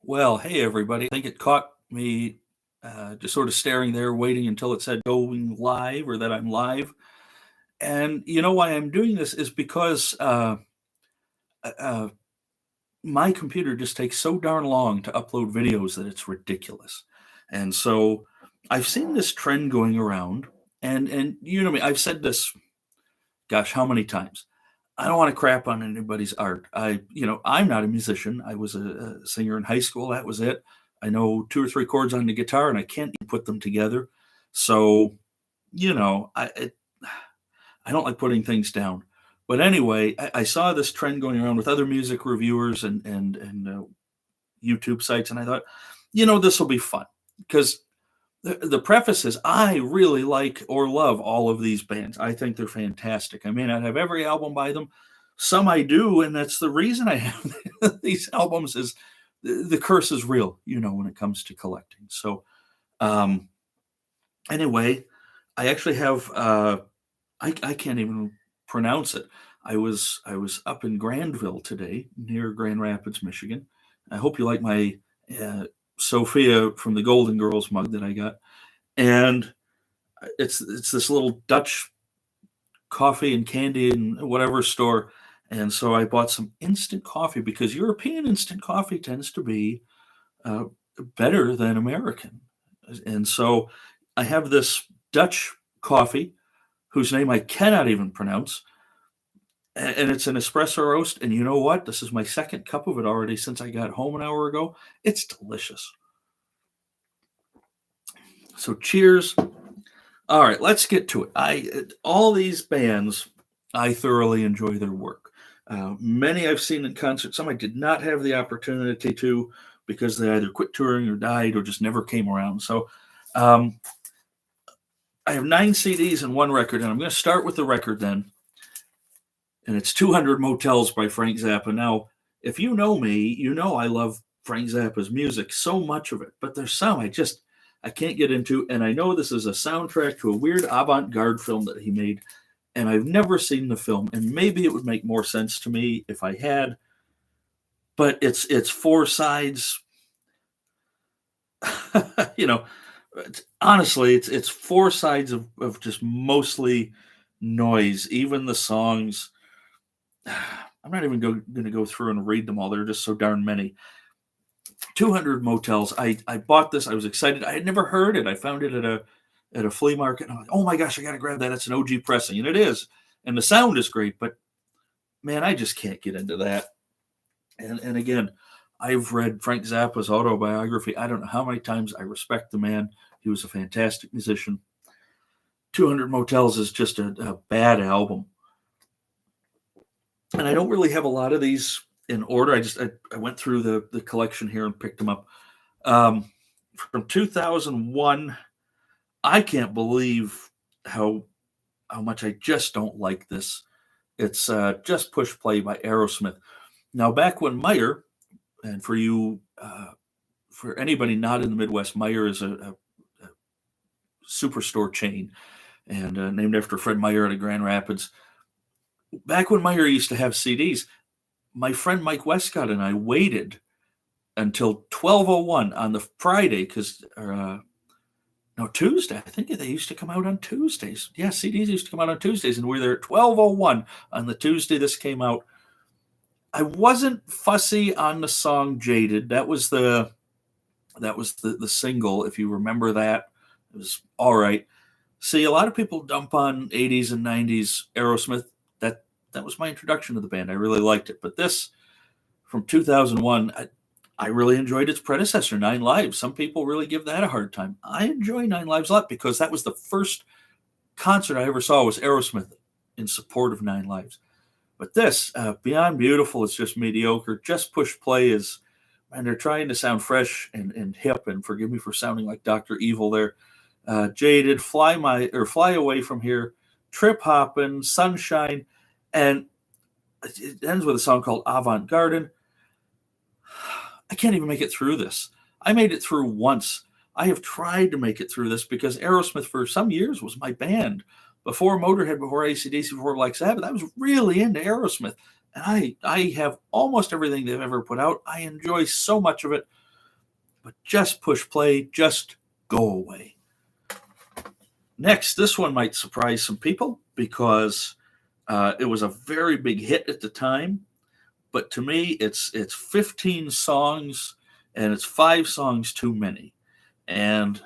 Well, hey everybody. I think it caught me just sort of staring there, waiting until it said going live or that I'm live. And you know why I'm doing this is because uh, uh, my computer just takes so darn long to upload videos that it's ridiculous. And so I've seen this trend going around, and you know me, I've said this, gosh, how many times? I don't want to crap on anybody's art. I'm not a musician. I was a singer in high school. That was it. I know two or three chords on the guitar, and I can't even put them together. So, you know, I don't like putting things down. But anyway, I saw this trend going around with other music reviewers and YouTube sites, and I thought, this will be fun because the preface is I really like or love all of these bands. I think they're fantastic. I may not have every album by them. Some I do, and that's the reason I have these albums is the curse is real, when it comes to collecting. So um anyway, I actually have I can't even pronounce it. I was up in Grandville today, near Grand Rapids, Michigan. I hope you like my uh, Sophia from the Golden Girls mug that I got. And it's this little Dutch coffee and candy and whatever store. And so I bought some instant coffee because European instant coffee tends to be uh, better than American. And so I have this Dutch coffee whose name I cannot even pronounce. And it's an espresso roast. And you know what? This is my second cup of it already since I got home an hour ago. It's delicious. So cheers. All right, let's get to it. All these bands, I thoroughly enjoy their work. Many I've seen in concert. Some I did not have the opportunity to because they either quit touring or died or just never came around. So um, I have 9 CDs and one record, and I'm going to start with the record then. And it's 200 Motels by Frank Zappa. Now, if you know me, you know I love Frank Zappa's music, so much of it. But there's some I can't get into, and I know this is a soundtrack to a weird avant-garde film that he made, and I've never seen the film, and maybe it would make more sense to me if I had. But it's four sides. you know, honestly, it's four sides of just mostly noise. Even the songs, I'm not even going to go through and read them all. There are just so darn many. 200 Motels. I bought this. I was excited. I had never heard it. I found it at a flea market. And I'm like, oh my gosh, I got to grab that. It's an OG pressing. And it is. And the sound is great. But man, I just can't get into that. And again, I've read Frank Zappa's autobiography. I don't know how many times. I respect the man. He was a fantastic musician. 200 Motels is just a bad album. And I don't really have a lot of these in order. I went through the collection here and picked them up. From 2001, I can't believe how much I just don't like this. It's Just Push Play by Aerosmith. Now, back when Meyer, and for anybody not in the Midwest, Meyer is a superstore chain and named after Fred Meyer out of Grand Rapids. Back when Meyer used to have CDs, my friend Mike Westcott and I waited until 12:01 on the Friday because no, Tuesday. I think they used to come out on Tuesdays. Yeah, CDs used to come out on Tuesdays, and we were there at 12:01 on the Tuesday this came out. I wasn't fussy on the song "Jaded." That was the single. If you remember that, it was all right. See, a lot of people dump on 80s and 90s Aerosmith. That was my introduction to the band. I really liked it. But this from 2001, I really enjoyed its predecessor, Nine Lives. Some people really give that a hard time. I enjoy Nine Lives a lot because that was the first concert I ever saw was Aerosmith in support of Nine Lives. But this, Beyond Beautiful, is just mediocre. Just Push Play is, and they're trying to sound fresh and hip. And forgive me for sounding like Dr. Evil there. Jaded, Fly Away From Here, Trip Hoppin', Sunshine, and it ends with a song called Avant Garden. I can't even make it through this. I made it through once. I have tried to make it through this because Aerosmith for some years was my band. Before Motorhead, before ACDC, before Black Sabbath, I was really into Aerosmith. And I have almost everything they've ever put out. I enjoy so much of it. but just push play, just go away. Next, this one might surprise some people because it was a very big hit at the time. But to me, it's 15 songs, and it's 5 songs too many. And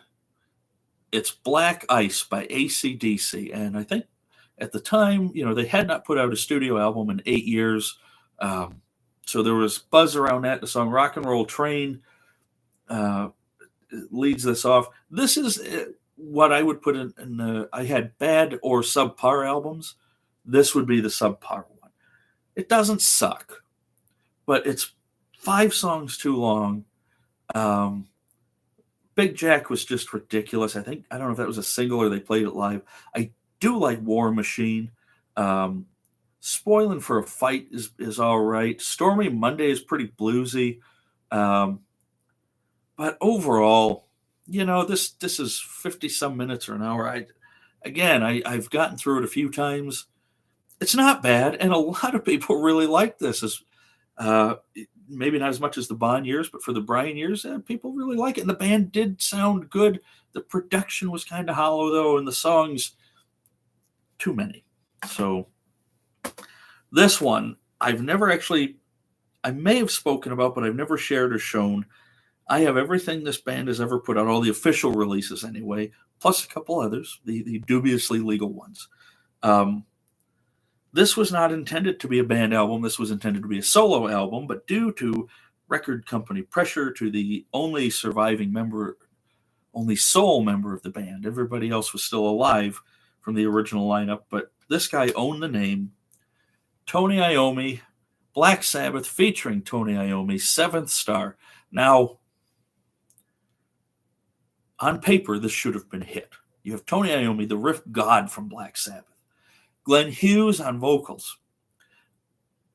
it's Black Ice by ACDC. And I think at the time, they had not put out a studio album in 8 years. So there was buzz around that. The song Rock and Roll Train uh, leads this off. This is what I would put in the, I had bad or subpar albums. This would be the subpar one. It doesn't suck, but it's 5 songs too long. Big Jack was just ridiculous. I don't know if that was a single or they played it live. I do like War Machine. Spoiling for a Fight is all right. Stormy Monday is pretty bluesy. But overall, this is 50 some minutes or an hour. I've gotten through it a few times. It's not bad, and a lot of people really like this. Maybe not as much as the Bond years, but for the Brian years, people really like it. And the band did sound good. The production was kind of hollow, though, and the songs, too many. So this one, I may have spoken about, but I've never shared or shown. I have everything this band has ever put out, all the official releases anyway, plus a couple others, the dubiously legal ones. This was not intended to be a band album. This was intended to be a solo album, but due to record company pressure to the only surviving member, only sole member of the band, everybody else was still alive from the original lineup, but this guy owned the name. Tony Iommi, Black Sabbath featuring Tony Iommi, Seventh Star. Now, on paper, this should have been hit. You have Tony Iommi, the riff god from Black Sabbath. Glenn Hughes on vocals.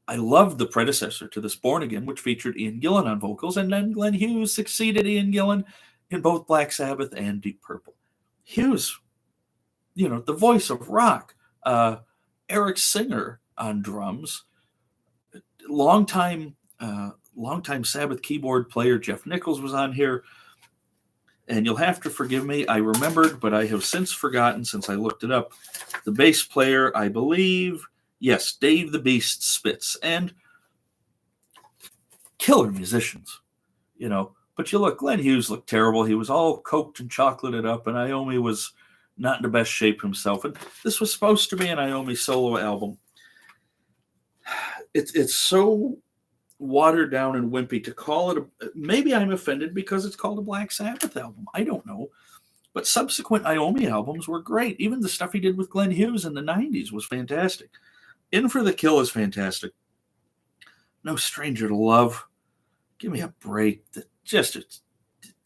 I loved the predecessor to this, Born Again, which featured Ian Gillan on vocals, and then Glenn Hughes succeeded Ian Gillan in both Black Sabbath and Deep Purple. Hughes, the voice of rock. Eric Singer on drums. Longtime Sabbath keyboard player Jeff Nichols was on here. And you'll have to forgive me. I remembered, but I have since forgotten since I looked it up. The bass player, I believe, yes, Dave the Beast Spitz. And killer musicians, But you look, Glenn Hughes looked terrible. He was all coked and chocolated up, and Iommi was not in the best shape himself. And this was supposed to be an Iommi solo album. It's so watered down and wimpy to call it maybe I'm offended because it's called a Black Sabbath album. I don't know. But subsequent Iommi albums were great. Even the stuff he did with Glenn Hughes in the 90s was fantastic. In for the Kill is fantastic. No Stranger to Love. Give me a break. Just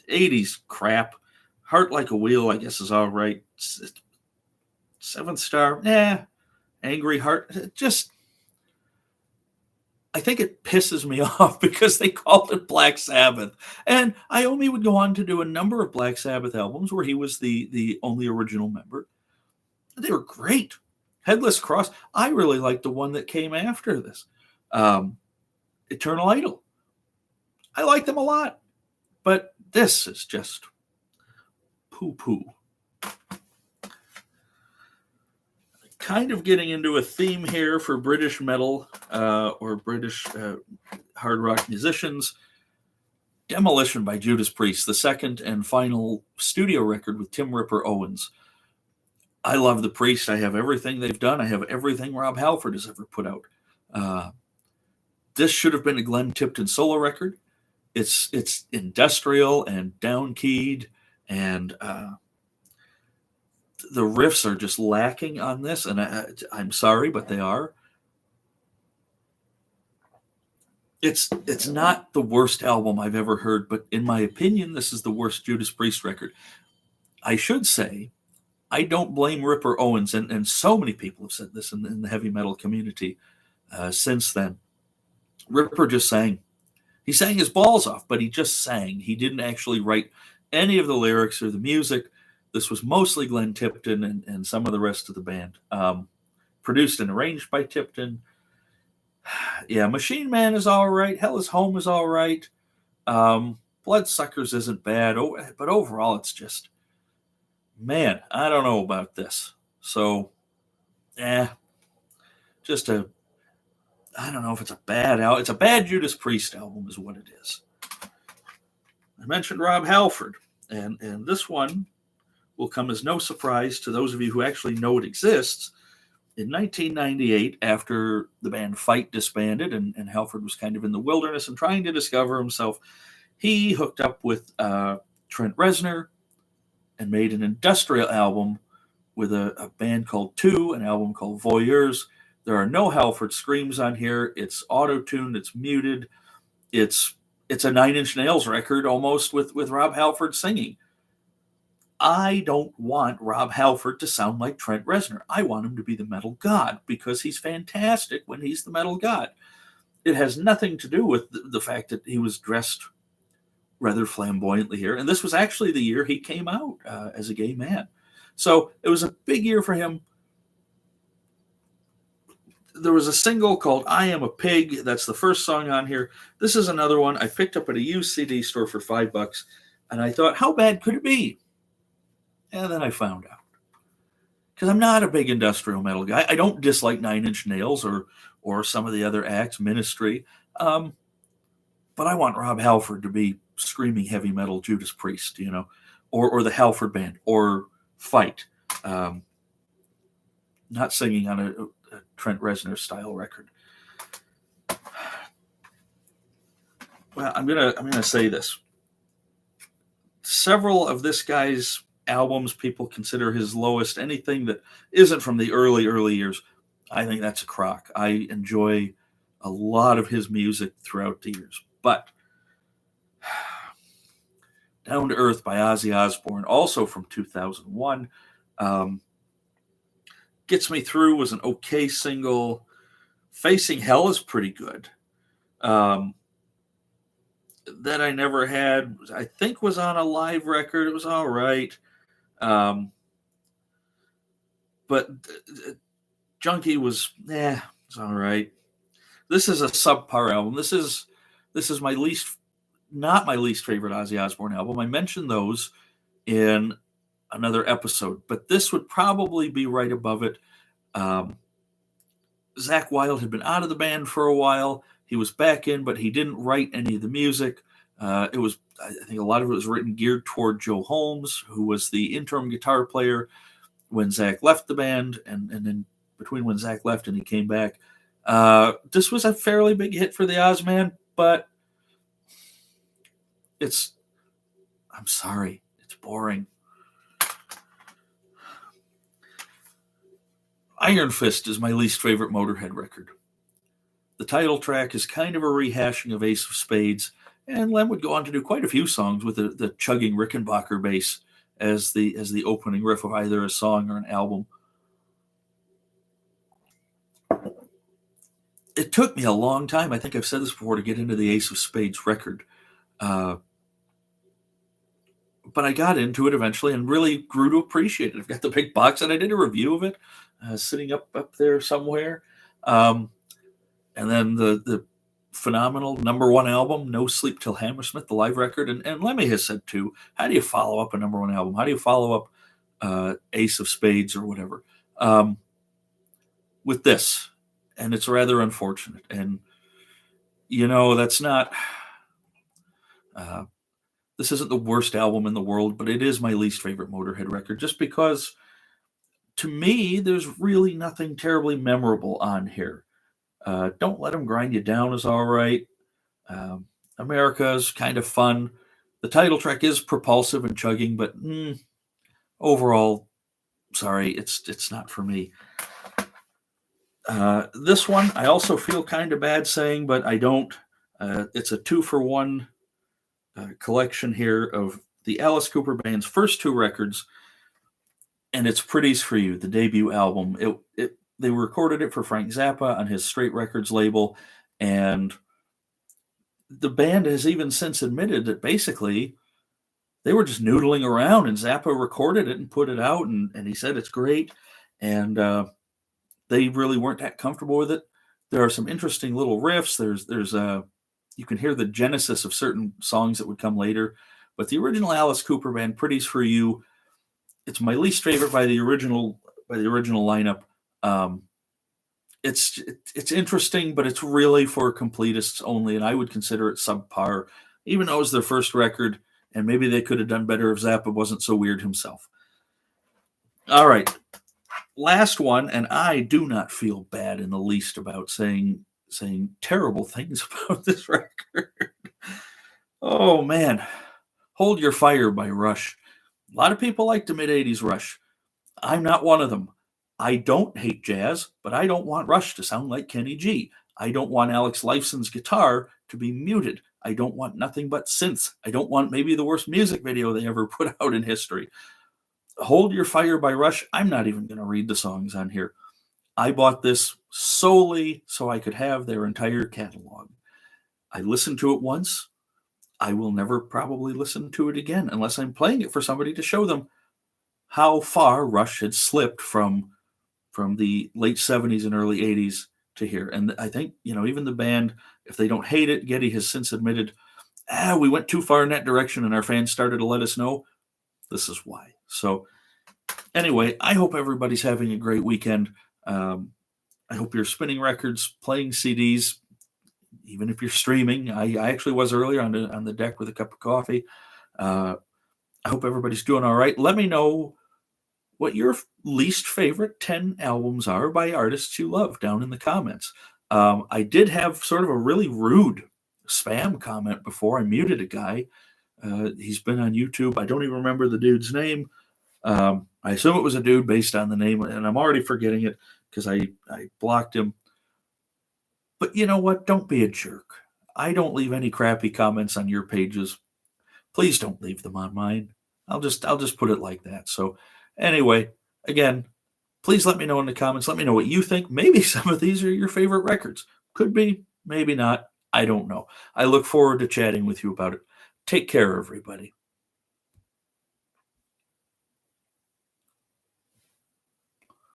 80s crap. Heart Like a Wheel, I guess, is all right. Seventh Star, Angry Heart, I think it pisses me off because they called it Black Sabbath. And Iommi would go on to do a number of Black Sabbath albums where he was the only original member. They were great. Headless Cross. I really liked the one that came after this. Eternal Idol. I like them a lot. But this is just poo-poo. Kind of getting into a theme here for British metal or British hard rock musicians. Demolition by Judas Priest, the second and final studio record with Tim Ripper Owens. I love the Priest. I have everything they've done. I have everything Rob Halford has ever put out. This should have been a Glenn Tipton solo record. It's industrial and down-keyed, and the riffs are just lacking on this, and I'm sorry, but they are. It's not the worst album I've ever heard, but in my opinion, this is the worst Judas Priest record. I should say, I don't blame Ripper Owens, and so many people have said this in the heavy metal community since then. Ripper just sang. He sang his balls off, but he just sang. He didn't actually write any of the lyrics or the music. This was mostly Glenn Tipton and some of the rest of the band. Produced and arranged by Tipton. Yeah, Machine Man is all right. Hell is Home is all right. Bloodsuckers isn't bad, but overall it's just, man, I don't know about this. So, just I don't know if it's a bad album. It's a bad Judas Priest album is what it is. I mentioned Rob Halford, and this one will come as no surprise to those of you who actually know it exists. In 1998, after the band Fight disbanded and Halford was kind of in the wilderness and trying to discover himself, he hooked up with Trent Reznor and made an industrial album with a band called Two, an album called Voyeurs. There are no Halford screams on here. It's auto-tuned. It's muted. It's a Nine Inch Nails record almost with Rob Halford singing. I don't want Rob Halford to sound like Trent Reznor. I want him to be the metal god because he's fantastic when he's the metal god. It has nothing to do with the fact that he was dressed rather flamboyantly here. And this was actually the year he came out as a gay man. So it was a big year for him. There was a single called I Am a Pig. That's the first song on here. This is another one I picked up at a used CD store for $5. And I thought, how bad could it be? And then I found out. Because I'm not a big industrial metal guy. I don't dislike Nine Inch Nails or some of the other acts, Ministry. But I want Rob Halford to be screaming heavy metal Judas Priest, or the Halford Band, or Fight. Not singing on a Trent Reznor style record. Well, I'm gonna say this. Several of this guy's albums people consider his lowest. Anything that isn't from the early years, I think that's a crock. I enjoy a lot of his music throughout the years, but Down to Earth by Ozzy Osbourne, also from 2001, Gets Me Through was an okay single. Facing Hell is pretty good. That I Never Had, I think, was on a live record. It was all right. But Junkie was, it's all right. This is a subpar album. This is not my least favorite Ozzy Osbourne album. I mentioned those in another episode, but this would probably be right above it. Zakk Wylde had been out of the band for a while. He was back in, but he didn't write any of the music. I think a lot of it was written geared toward Joe Holmes, who was the interim guitar player when Zakk left the band, and then between when Zakk left and he came back. This was a fairly big hit for the Ozman, but I'm sorry, it's boring. Iron Fist is my least favorite Motorhead record. The title track is kind of a rehashing of Ace of Spades, and Lem would go on to do quite a few songs with the chugging Rickenbacker bass as the opening riff of either a song or an album. It took me a long time, I think I've said this before, to get into the Ace of Spades record. But I got into it eventually and really grew to appreciate it. I've got the big box, and I did a review of it sitting up there somewhere. And then the phenomenal #1 album, No Sleep Till Hammersmith, the live record. And Lemmy has said too, how do you follow up a #1 album? How do you follow up Ace of Spades or whatever? With this. And it's rather unfortunate. And, that's not... this isn't the worst album in the world, but it is my least favorite Motorhead record, just because, to me, there's really nothing terribly memorable on here. Don't Let 'Em Grind You Down is all right. America's kind of fun. The title track is propulsive and chugging, but overall, sorry, it's not for me. This one, I also feel kind of bad saying, but I don't. It's a 2-for-1 collection here of the Alice Cooper Band's first 2 records, and it's Pretties for You, the debut album. They recorded it for Frank Zappa on his Straight Records label, and the band has even since admitted that basically they were just noodling around, and Zappa recorded it and put it out, and he said it's great, and they really weren't that comfortable with it. There are some interesting little riffs. There's you can hear the genesis of certain songs that would come later. But the original Alice Cooper band, Pretty's for You, it's my least favorite by the original lineup. Um, it's interesting, but it's really for completists only, and I would consider it subpar, even though it was their first record, and maybe they could have done better if Zappa wasn't so weird himself. All right, last one, and I do not feel bad in the least about saying terrible things about this record. Oh man, Hold Your Fire by Rush. A lot of people like the mid 80s Rush. I'm not one of them. I don't hate jazz, but I don't want Rush to sound like Kenny G. I don't want Alex Lifeson's guitar to be muted. I don't want nothing but synths. I don't want maybe the worst music video they ever put out in history. Hold Your Fire by Rush, I'm not even going to read the songs on here. I bought this solely so I could have their entire catalog. I listened to it once. I will never probably listen to it again unless I'm playing it for somebody to show them how far Rush had slipped from the late 70s and early 80s to here. And I think, even the band, if they don't hate it, Geddy has since admitted, we went too far in that direction and our fans started to let us know. This is why. So anyway, I hope everybody's having a great weekend. I hope you're spinning records, playing CDs, even if you're streaming. I actually was earlier on the deck with a cup of coffee. I hope everybody's doing all right. Let me know what your least favorite 10 albums are by artists you love down in the comments. I did have sort of a really rude spam comment before. I muted a guy. He's been on YouTube. I don't even remember the dude's name. I assume it was a dude based on the name, and I'm already forgetting it because I blocked him. But you know what? Don't be a jerk. I don't leave any crappy comments on your pages. Please don't leave them on mine. I'll just put it like that. So anyway, again, please let me know in the comments. Let me know what you think. Maybe some of these are your favorite records. Could be, maybe not. I don't know. I look forward to chatting with you about it. Take care, everybody.